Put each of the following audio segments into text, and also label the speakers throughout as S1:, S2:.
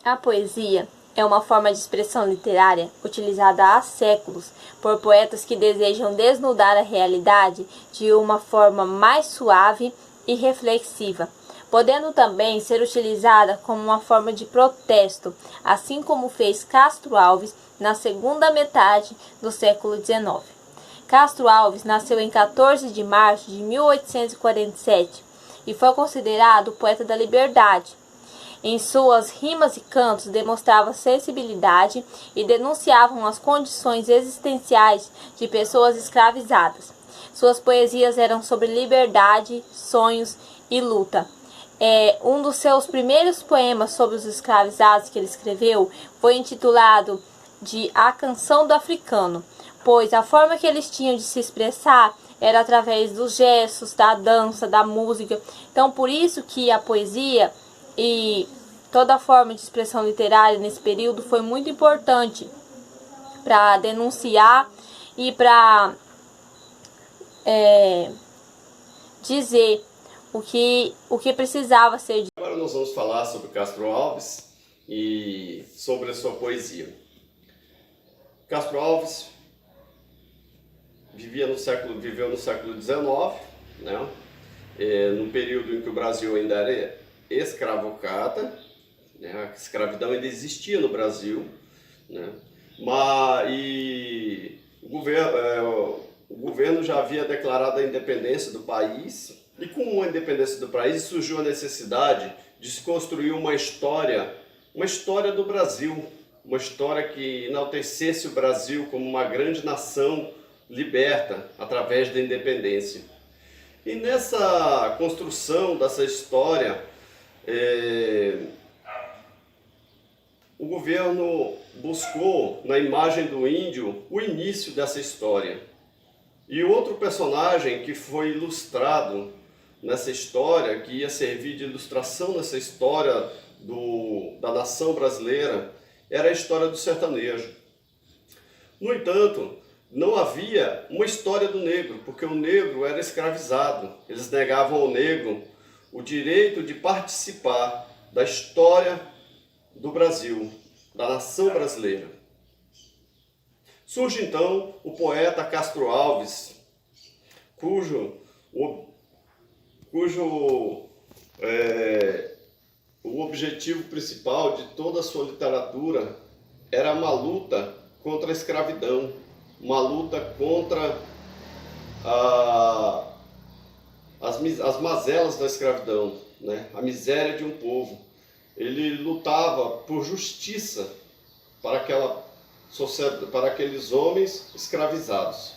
S1: A poesia é uma forma de expressão literária utilizada há séculos por poetas que desejam desnudar a realidade de uma forma mais suave e reflexiva, podendo também ser utilizada como uma forma de protesto, assim como fez Castro Alves na segunda metade do século XIX. Castro Alves nasceu em 14 de março de 1847 e foi considerado o poeta da liberdade. Em suas rimas e cantos demonstrava sensibilidade e denunciavam as condições existenciais de pessoas escravizadas. Suas poesias eram sobre liberdade, sonhos e luta. Um dos seus primeiros poemas sobre os escravizados que ele escreveu foi intitulado de A Canção do Africano, pois a forma que eles tinham de se expressar era através dos gestos, da dança, da música. Então, por isso que a poesia e toda a forma de expressão literária nesse período foi muito importante para denunciar e para dizer o que precisava ser dito.
S2: Agora nós vamos falar sobre Castro Alves e sobre a sua poesia. Castro Alves viveu no século XIX, né? No período em que o Brasil ainda era escravocrata, né? A escravidão ainda existia no Brasil, né? E o governo já havia declarado a independência do país, e com a independência do país surgiu a necessidade de se construir uma história do Brasil, uma história que enaltecesse o Brasil como uma grande nação liberta através da independência. E nessa construção dessa história, o governo buscou, na imagem do índio, o início dessa história. E outro personagem que foi ilustrado nessa história, que ia servir de ilustração nessa história da nação brasileira, era a história do sertanejo. No entanto, não havia uma história do negro, porque o negro era escravizado. Eles negavam ao negro o direito de participar da história do Brasil, da nação brasileira. Surge então o poeta Castro Alves, cujo o objetivo principal de toda a sua literatura era uma luta contra a escravidão, uma luta contra as mazelas da escravidão, né? A miséria de um povo. Ele lutava por justiça para aqueles homens escravizados,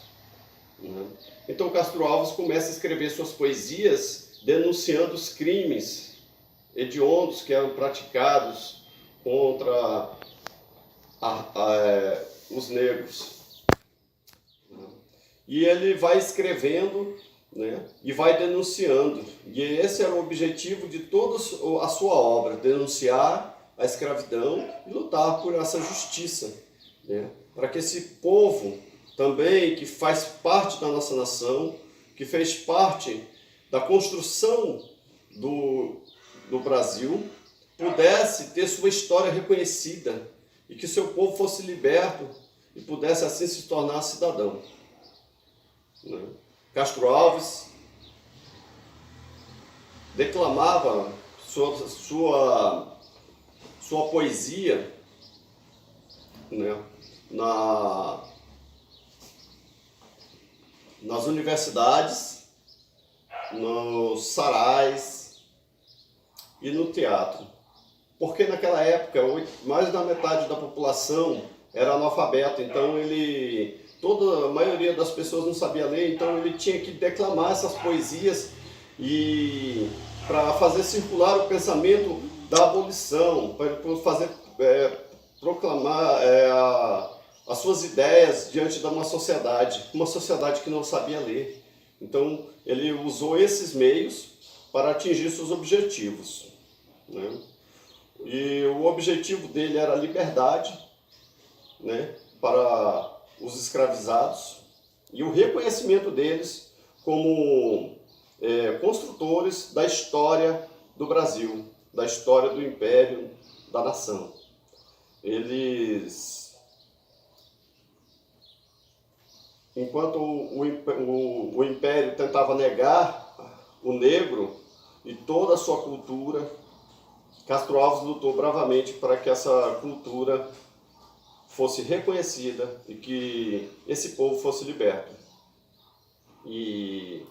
S2: né? Então Castro Alves começa a escrever suas poesias denunciando os crimes hediondos que eram praticados contra os negros. E ele vai escrevendo, né, e vai denunciando. E esse era o objetivo de toda a sua obra, denunciar a escravidão e lutar por essa justiça, né, para que esse povo também, que faz parte da nossa nação, que fez parte da construção do Brasil, pudesse ter sua história reconhecida e que seu povo fosse liberto e pudesse assim se tornar cidadão, né? Castro Alves declamava sua poesia, né, nas universidades, nos sarais e no teatro. Porque naquela época, mais da metade da população era analfabeto, então toda a maioria das pessoas não sabia ler, então ele tinha que declamar essas poesias e para fazer circular o pensamento da abolição, para proclamar as suas ideias diante de uma sociedade que não sabia ler. Então ele usou esses meios para atingir seus objetivos, né? E o objetivo dele era a liberdade, né, para os escravizados e o reconhecimento deles como construtores da história do Brasil, da história do Império da nação. Eles, enquanto o Império tentava negar o negro e toda a sua cultura, Castro Alves lutou bravamente para que essa cultura fosse reconhecida e que esse povo fosse liberto. E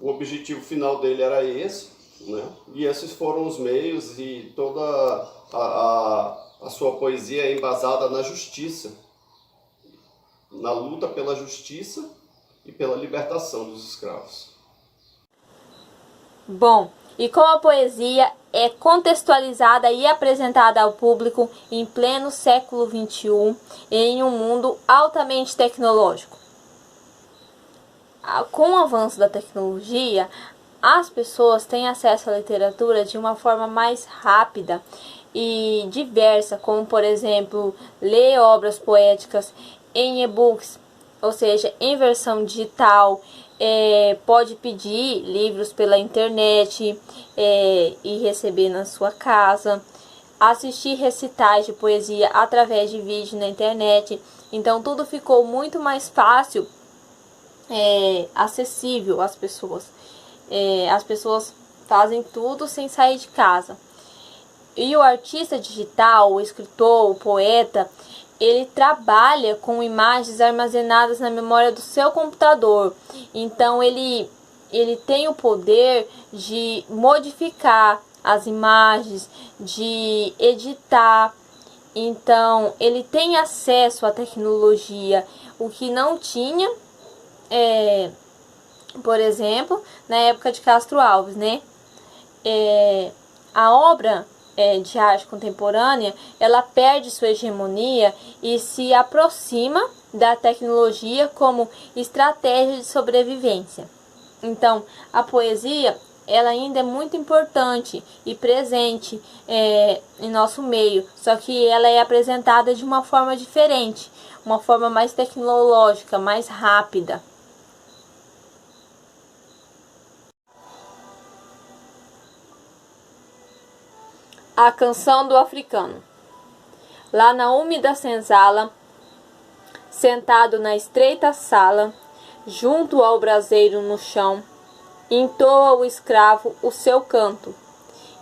S2: o objetivo final dele era esse, né? E esses foram os meios, e toda a sua poesia é embasada na justiça, na luta pela justiça e pela libertação dos escravos.
S1: Bom, e como a poesia é contextualizada e apresentada ao público em pleno século XXI, em um mundo altamente tecnológico. Com o avanço da tecnologia, as pessoas têm acesso à literatura de uma forma mais rápida e diversa, como por exemplo, ler obras poéticas em e-books, ou seja, em versão digital, pode pedir livros pela internet e receber na sua casa, assistir recitais de poesia através de vídeo na internet. Então tudo ficou muito mais fácil, acessível às pessoas. As pessoas fazem tudo sem sair de casa. E o artista digital, o escritor, o poeta, ele trabalha com imagens armazenadas na memória do seu computador. Então ele tem o poder de modificar as imagens, de editar. Então ele tem acesso à tecnologia, o que não tinha, por exemplo, na época de Castro Alves, né? A obra de arte contemporânea, ela perde sua hegemonia e se aproxima da tecnologia como estratégia de sobrevivência. Então, a poesia, ela ainda é muito importante e presente em nosso meio, só que ela é apresentada de uma forma diferente, uma forma mais tecnológica, mais rápida. A canção do africano. Lá na úmida senzala, sentado na estreita sala, junto ao braseiro no chão, entoa o escravo o seu canto,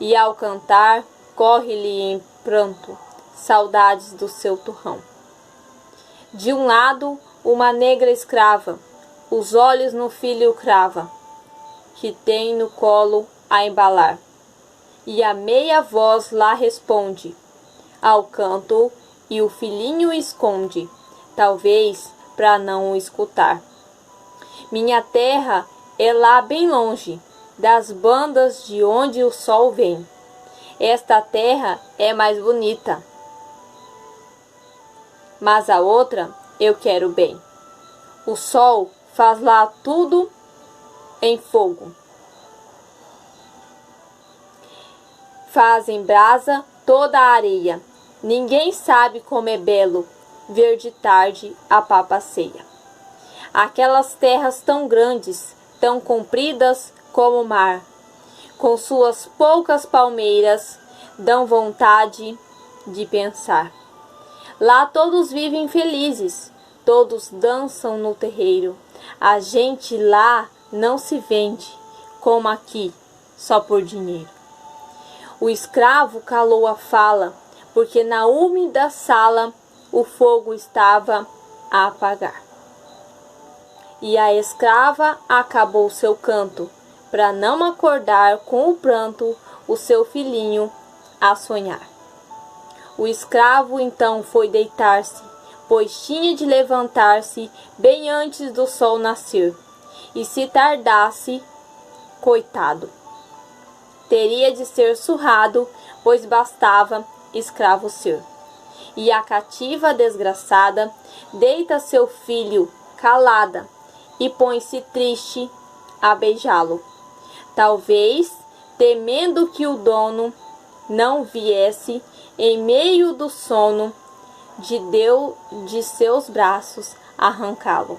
S1: e ao cantar, corre-lhe em pranto saudades do seu turrão. De um lado, uma negra escrava, os olhos no filho crava, que tem no colo a embalar. E a meia voz lá responde ao canto, e o filhinho esconde, talvez para não o escutar. Minha terra é lá bem longe, das bandas de onde o sol vem. Esta terra é mais bonita, mas a outra eu quero bem. O sol faz lá tudo em fogo, faz em brasa toda a areia. Ninguém sabe como é belo ver de tarde a papaceia. Aquelas terras tão grandes, tão compridas como o mar, com suas poucas palmeiras, dão vontade de pensar. Lá todos vivem felizes, todos dançam no terreiro. A gente lá não se vende, como aqui, só por dinheiro. O escravo calou a fala, porque na úmida sala o fogo estava a apagar. E a escrava acabou seu canto, para não acordar com o pranto o seu filhinho a sonhar. O escravo então foi deitar-se, pois tinha de levantar-se bem antes do sol nascer, e se tardasse, coitado, teria de ser surrado, pois bastava escravo ser. E a cativa desgraçada deita seu filho calada e põe-se triste a beijá-lo, talvez temendo que o dono não viesse em meio do sono de seus braços arrancá-lo.